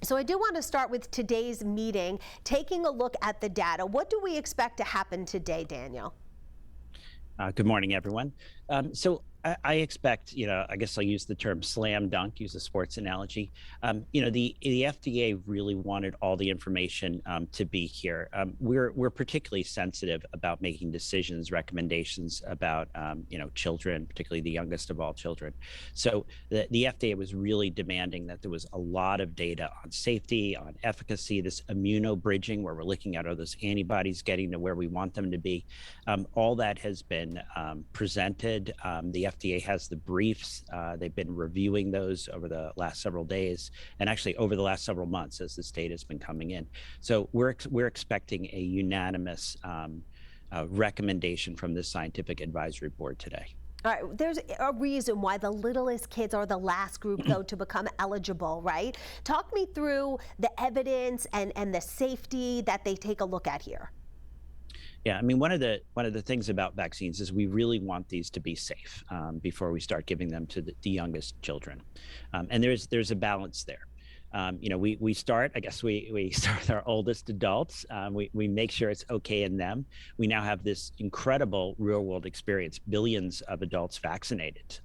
So I do want to start with today's meeting, taking a look at the data. What do we expect to happen today, Daniel? Good morning, everyone. So I expect, I guess I'll use the term slam dunk, use a sports analogy. The FDA really wanted all the information to be here. We're particularly sensitive about making decisions, recommendations about, children, particularly the youngest of all children. So the FDA was really demanding that there was a lot of data on safety, on efficacy, this immunobridging, where we're looking at are those antibodies getting to where we want them to be. All that has been presented. The FDA has the briefs. They've been reviewing those over the last several days, and actually over the last several months as this data has been coming in. So we're expecting a unanimous recommendation from this scientific advisory board today. All right, there's a reason why the littlest kids are the last group, though, to become eligible, right? Talk me through the evidence and the safety that they take a look at here. Yeah, I mean, one of the things about vaccines is we really want these to be safe before we start giving them to the youngest children, and there's a balance there. We start. I guess we start with our oldest adults. We make sure it's okay in them. We now have this incredible real world experience, billions of adults vaccinated,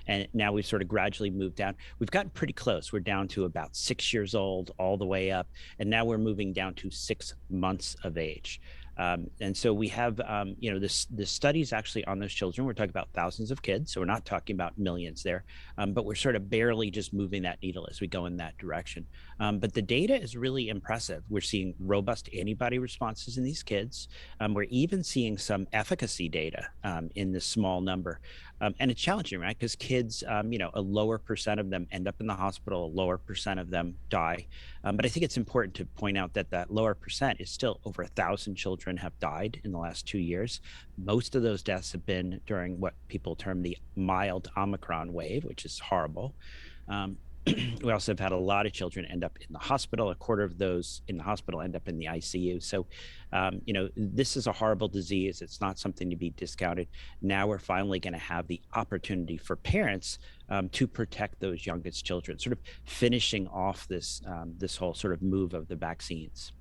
and now we've sort of gradually moved down. We've gotten pretty close. We're down to about 6 years old, all the way up, and now we're moving down to 6 months of age. And so we have, the studies actually on those children. We're talking about thousands of kids, so we're not talking about millions there, but we're sort of barely just moving that needle as we go in that direction. But the data is really impressive. We're seeing robust antibody responses in these kids. We're even seeing some efficacy data in this small number. And it's challenging, right? Because kids, a lower percent of them end up in the hospital, a lower percent of them die. But I think it's important to point out that that lower percent is still over 1,000 children have died in the last 2 years. Most of those deaths have been during what people term the mild Omicron wave, which is horrible. Um, we also have had a lot of children end up in the hospital. A quarter of those in the hospital end up in the ICU. So, this is a horrible disease. It's not something to be discounted. Now we're finally going to have the opportunity for parents to protect those youngest children, sort of finishing off this whole sort of move of the vaccines.